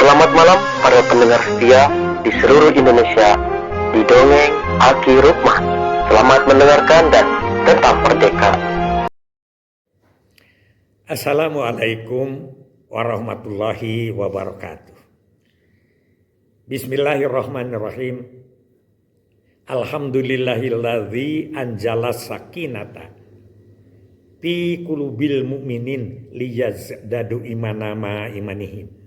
Selamat malam para pendengar setia di seluruh Indonesia di Dongeng Aki Rukman. Selamat mendengarkan dan tetap merdeka. Assalamualaikum warahmatullahi wabarakatuh. Bismillahirrahmanirrahim. Alhamdulillahilladzi anjala sakinata fi qulubil mu'minin liyazdadu imana ma imanihim.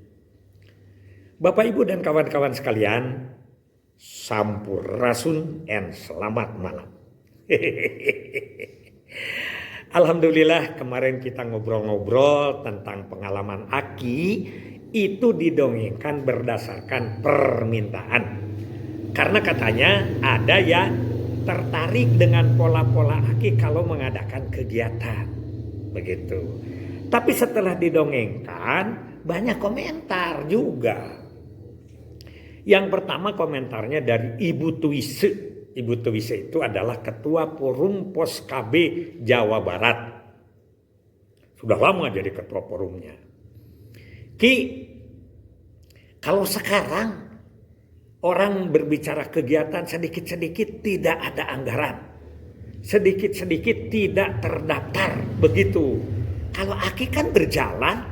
Bapak Ibu dan kawan-kawan sekalian, sampurasun and selamat malam. Alhamdulillah kemarin kita ngobrol-ngobrol tentang pengalaman Aki itu didongengkan berdasarkan permintaan. Karena katanya ada yang tertarik dengan pola-pola Aki kalau mengadakan kegiatan. Begitu. Tapi setelah didongengkan banyak komentar juga. Yang pertama komentarnya dari Ibu Tuise. Ibu Tuise itu adalah Ketua Forum Pos KB Jawa Barat. Sudah lama jadi ketua forumnya. Ki, kalau sekarang orang berbicara kegiatan sedikit-sedikit tidak ada anggaran. Sedikit-sedikit tidak terdaftar. Begitu. Kalau Aki kan berjalan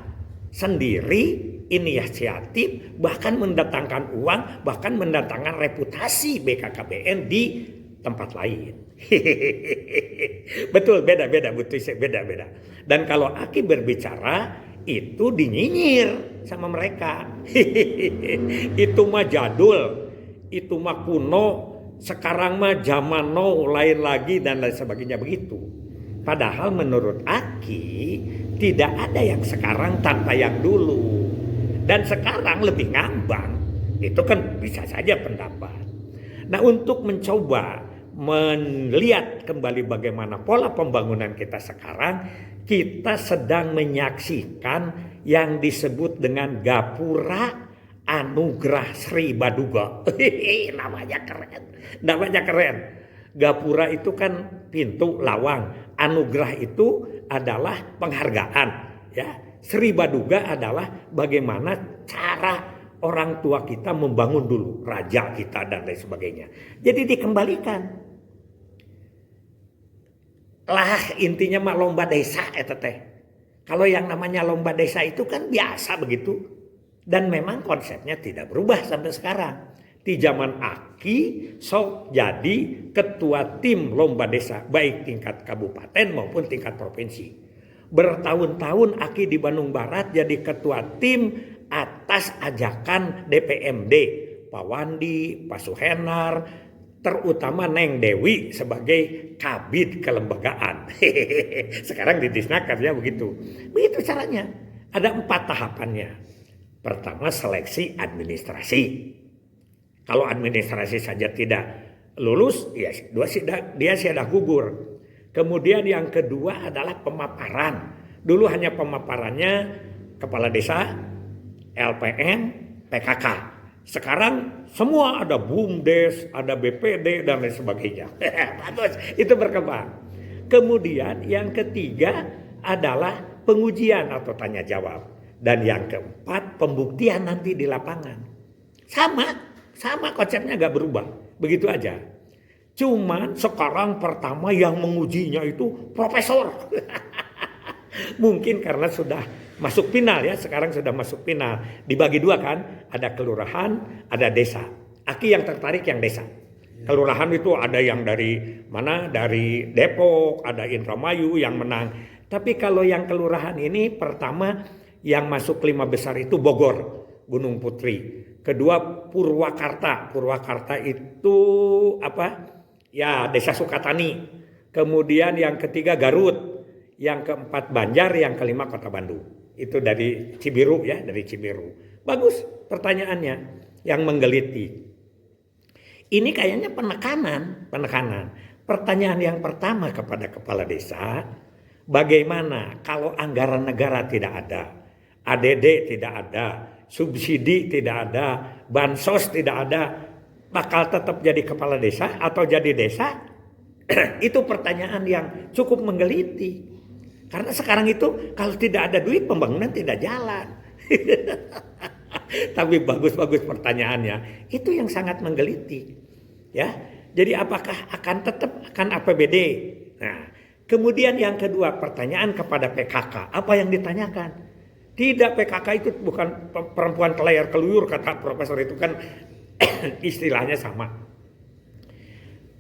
sendiri, inisiatif, bahkan mendatangkan uang, bahkan mendatangkan reputasi BKKBN di tempat lain. Betul, beda-beda, beda-beda. Dan kalau Aki berbicara, itu dinyinyir sama mereka. Itu mah jadul, itu mah kuno, sekarang mah zaman now, lain lagi dan lain sebagainya begitu. Padahal menurut Aki, tidak ada yang sekarang tanpa yang dulu. Dan sekarang lebih ngambang. Itu kan bisa saja pendapat. Nah, untuk mencoba melihat kembali bagaimana pola pembangunan kita sekarang, kita sedang menyaksikan yang disebut dengan Gapura Anugrah Sri Baduga. Namanya keren. Gapura itu kan pintu lawang, anugerah itu adalah penghargaan, ya. Sri Baduga adalah bagaimana cara orang tua kita membangun dulu, raja kita dan lain sebagainya. Jadi dikembalikan. Lah intinya mah lomba desa eta teh. Kalau yang namanya lomba desa itu kan biasa begitu. Dan memang konsepnya tidak berubah sampai sekarang. Di zaman Aki sok jadi ketua tim lomba desa baik tingkat kabupaten maupun tingkat provinsi. Bertahun-tahun Aki di Bandung Barat jadi ketua tim atas ajakan DPMD, Pak Wandi, Pak Suhenar, terutama Neng Dewi sebagai kabid kelembagaan. Sekarang di Disnaker ya begitu. Begitu caranya. Ada 4 tahapannya. Pertama seleksi administrasi. Kalau administrasi saja tidak lulus, ya dia sudah gugur. Kemudian yang kedua adalah pemaparan. Dulu hanya pemaparannya kepala desa, LPM, PKK. Sekarang semua ada BUMDes, ada BPD dan lain sebagainya. Bagus, itu berkembang. Kemudian yang ketiga adalah pengujian atau tanya jawab. Dan yang keempat pembuktian nanti di lapangan. Sama konsepnya gak berubah. Begitu aja. Cuman sekarang pertama yang mengujinya itu profesor. Mungkin karena sudah masuk final ya. Sekarang sudah masuk final. Dibagi 2 kan. Ada kelurahan, ada desa. Aki yang tertarik yang desa. Kelurahan itu ada yang dari mana? Dari Depok, ada Indramayu yang menang. Tapi kalau yang kelurahan ini pertama yang masuk 5 besar itu Bogor, Gunung Putri. Kedua Purwakarta. Purwakarta itu apa? Ya, Desa Sukatani. Kemudian yang ketiga Garut. Yang keempat Banjar, yang kelima Kota Bandung. Itu dari Cibiru ya, dari Cibiru. Bagus pertanyaannya yang menggeliti. Ini kayaknya penekanan. Pertanyaan yang pertama kepada kepala desa, bagaimana kalau anggaran negara tidak ada, ADD tidak ada, subsidi tidak ada, bansos tidak ada, bakal tetap jadi kepala desa atau jadi desa? Itu pertanyaan yang cukup menggeliti. Karena sekarang itu kalau tidak ada duit pembangunan tidak jalan. Tapi bagus-bagus pertanyaannya. Itu yang sangat menggelitik. Ya. Jadi apakah akan tetap akan APBD? Nah, kemudian yang kedua, pertanyaan kepada PKK. Apa yang ditanyakan? Tidak, PKK itu bukan perempuan kelayar keluyur, kata profesor itu kan istilahnya sama.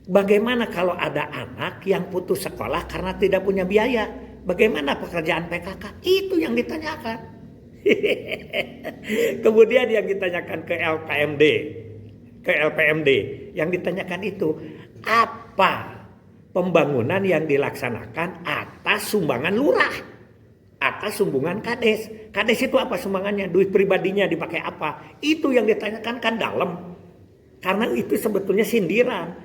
Bagaimana kalau ada anak yang putus sekolah karena tidak punya biaya? Bagaimana pekerjaan PKK? Itu yang ditanyakan. Kemudian yang ditanyakan ke LPMD, yang ditanyakan itu apa pembangunan yang dilaksanakan atas sumbangan lurah, atas sumbangan kades. Kades itu apa sumbangannya? Duit pribadinya dipakai apa? Itu yang ditanyakan kan dalam. Karena itu sebetulnya sindiran.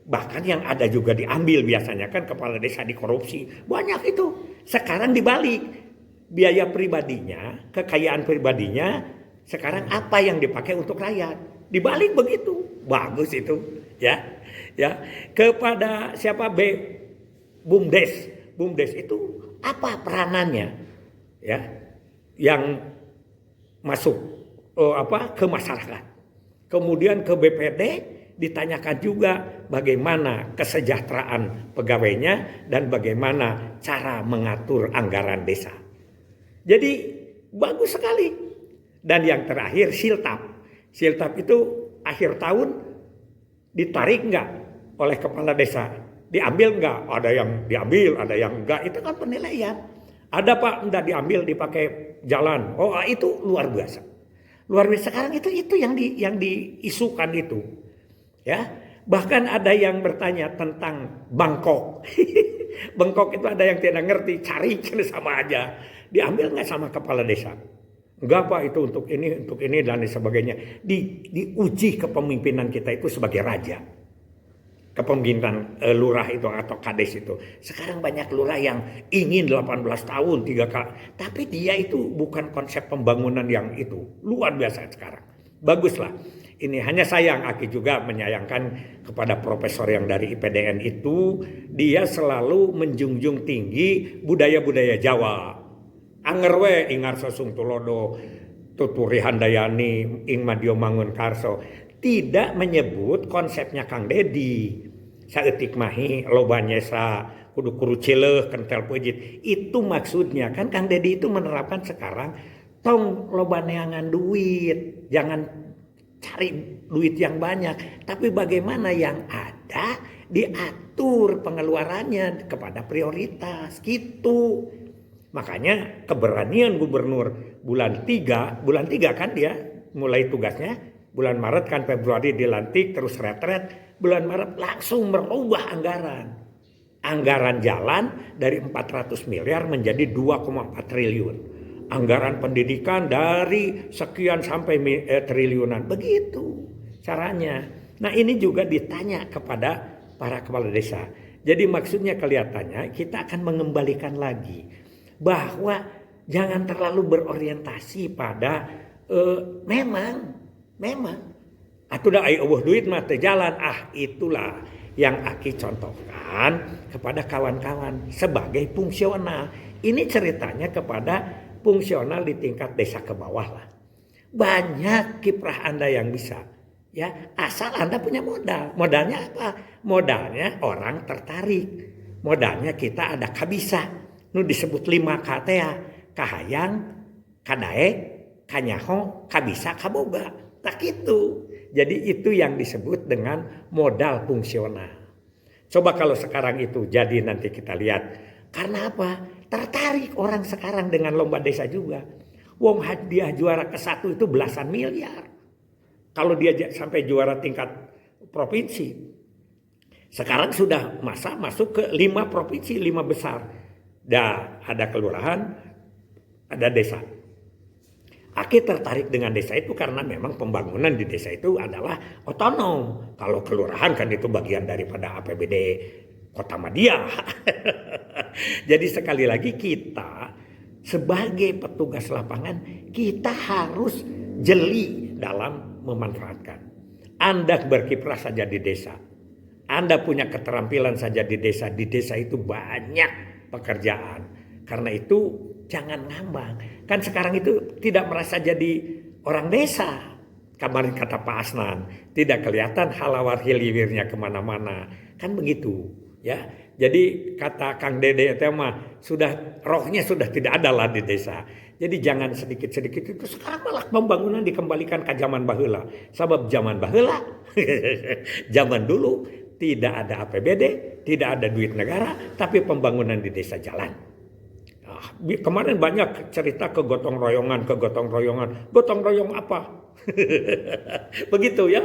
Bahkan yang ada juga diambil biasanya kan kepala desa dikorupsi. Banyak itu. Sekarang dibalik. Biaya pribadinya, kekayaan pribadinya, sekarang apa yang dipakai untuk rakyat. Dibalik begitu. Bagus itu. Ya. Kepada siapa? BUMDes. BUMDes itu apa peranannya? Ya. Yang masuk ke masyarakat. Kemudian ke BPD ditanyakan juga bagaimana kesejahteraan pegawainya dan bagaimana cara mengatur anggaran desa. Jadi bagus sekali. Dan yang terakhir siltap. Siltap itu akhir tahun ditarik enggak oleh kepala desa? Diambil enggak? Ada yang diambil, ada yang enggak. Itu kan penilaian. Ada Pak enggak diambil dipakai jalan. Oh itu luar biasa. Luar biasa. Sekarang itu yang diisukan itu. Ya, bahkan ada yang bertanya tentang Bangkok. Bangkok itu ada yang tidak ngerti, cari sama aja. Diambil nggak sama kepala desa? Enggak Pak, itu untuk ini dan sebagainya. Diuji kepemimpinan kita itu sebagai raja. Kepemimpinan lurah itu atau kades itu. Sekarang banyak lurah yang ingin 18 tahun 3 kali. Tapi dia itu bukan konsep pembangunan yang itu. Luar biasa sekarang. Baguslah. Ini hanya sayang, Aki juga menyayangkan kepada profesor yang dari IPDN itu, dia selalu menjunjung tinggi budaya-budaya Jawa. Angerwe ingar sosung tulodo, tuturi handayani, ing madio mangun karso. Tidak menyebut konsepnya Kang Dedi. Saeutik mahi lobanyesa kudu kuru cileuh kentel pujit. Itu maksudnya kan Kang Dedi itu menerapkan sekarang tong loba neangan duit, jangan cari duit yang banyak, tapi bagaimana yang ada diatur pengeluarannya kepada prioritas gitu. Makanya keberanian gubernur bulan 3 kan dia mulai tugasnya, bulan Maret kan, Februari dilantik terus retret, bulan Maret langsung merubah anggaran. Anggaran jalan dari 400 miliar menjadi 2,4 triliun. Anggaran pendidikan dari sekian sampai triliunan. Begitu caranya. Nah ini juga ditanya kepada para kepala desa. Jadi maksudnya kelihatannya kita akan mengembalikan lagi. Bahwa jangan terlalu berorientasi pada memang. Atuh dah ai eueuh duit mah teu jalan. Itulah yang Aki contohkan kepada kawan-kawan sebagai fungsional. Ini ceritanya kepada fungsional di tingkat desa ke bawah lah. Banyak kiprah Anda yang bisa. Ya, asal Anda punya modal. Modalnya apa? Modalnya orang tertarik. Modalnya kita ada kabisa. Nu disebut 5 KTA. Kahayang, kadaek, kanyaho, kabisa, kaboga. Tak itu. Jadi itu yang disebut dengan modal fungsional. Coba kalau sekarang itu jadi nanti kita lihat. Karena apa? Tertarik orang sekarang dengan lomba desa juga. Wong hadiah juara ke-1 itu belasan miliar. Kalau dia sampai juara tingkat provinsi. Sekarang sudah masuk ke 5 provinsi, 5 besar. Ada kelurahan, ada desa. Aki tertarik dengan desa itu karena memang pembangunan di desa itu adalah otonom. Kalau kelurahan kan itu bagian daripada APBD Kota Madia. Jadi sekali lagi kita sebagai petugas lapangan kita harus jeli dalam memanfaatkan. Anda berkiprah saja di desa. Anda punya keterampilan saja di desa. Di desa itu banyak pekerjaan. Karena itu jangan ngambang. Kan sekarang itu tidak merasa jadi orang desa. Kemarin kata Pak Asnan, tidak kelihatan halawar hiliwirnya kemana-mana. Kan begitu ya. Jadi kata Kang Dede itu mah sudah rohnya sudah tidak ada lah di desa. Jadi jangan sedikit-sedikit itu sekarang malah pembangunan dikembalikan ke zaman baheula. Sebab zaman baheula zaman dulu tidak ada APBD, tidak ada duit negara, tapi pembangunan di desa jalan. Kemarin banyak cerita kegotong royongan. Gotong royong apa? Begitu ya.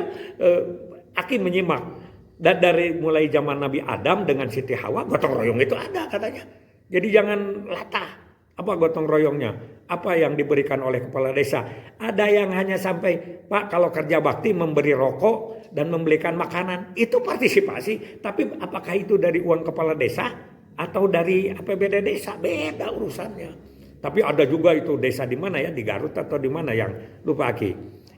Aki menyimak. Dan dari mulai zaman Nabi Adam dengan Siti Hawa, gotong royong itu ada katanya. Jadi jangan latah. Apa gotong royongnya? Apa yang diberikan oleh kepala desa? Ada yang hanya sampai, Pak, kalau kerja bakti memberi rokok dan membelikan makanan. Itu partisipasi. Tapi apakah itu dari uang kepala desa? Atau dari APBD desa? Beda urusannya. Tapi ada juga itu desa di mana ya? Di Garut atau di mana yang lupa Aki.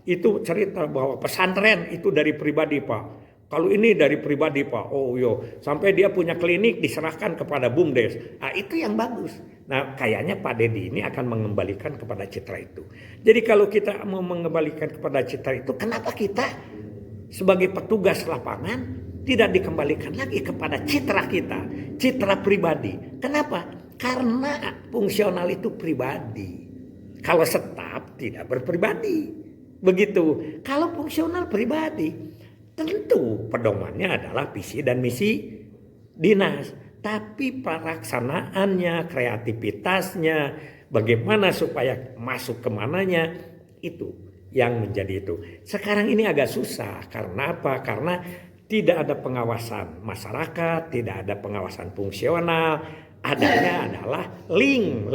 Itu cerita bahwa pesantren itu dari pribadi, Pak. Kalau ini dari pribadi, Pak. Oh yo, sampai dia punya klinik diserahkan kepada BUMDes. Nah, itu yang bagus. Nah, kayaknya Pak Dedi ini akan mengembalikan kepada citra itu. Jadi kalau kita mau mengembalikan kepada citra itu, kenapa kita sebagai petugas lapangan tidak dikembalikan lagi kepada citra kita, citra pribadi? Kenapa? Karena fungsional itu pribadi. Kalau staf tidak berpribadi. Begitu. Kalau fungsional pribadi, tentu pedomannya adalah visi dan misi dinas. Tapi pelaksanaannya, kreativitasnya, bagaimana supaya masuk kemananya, itu yang menjadi itu. Sekarang ini agak susah. Karena apa? Karena tidak ada pengawasan masyarakat, tidak ada pengawasan fungsional. Adanya adalah link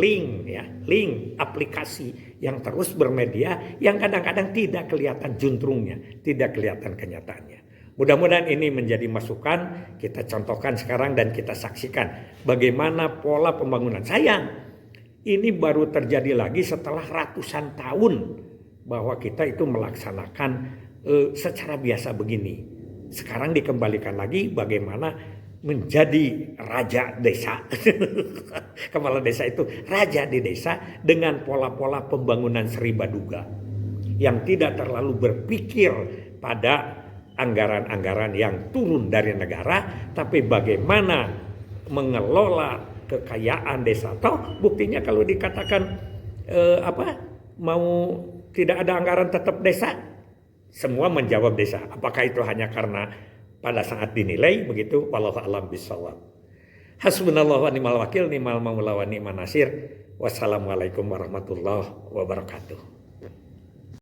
aplikasi yang terus bermedia yang kadang-kadang tidak kelihatan juntrungnya, tidak kelihatan kenyataannya. Mudah-mudahan ini menjadi masukan, kita contohkan sekarang dan kita saksikan bagaimana pola pembangunan. Sayang, ini baru terjadi lagi setelah ratusan tahun bahwa kita itu melaksanakan secara biasa begini. Sekarang dikembalikan lagi bagaimana menjadi raja desa. Kepala desa itu raja di desa dengan pola-pola pembangunan Sri Baduga yang tidak terlalu berpikir pada anggaran-anggaran yang turun dari negara, tapi bagaimana mengelola kekayaan desa. Toh buktinya kalau dikatakan mau tidak ada anggaran tetap desa, semua menjawab desa. Apakah itu hanya karena pada saat dinilai begitu? Wallahu a'lam bishawab. Hasbunallahu wa ni'mal wakil, ni'mal maula wa ni'man nasir. Wassalamualaikum warahmatullahi wabarakatuh.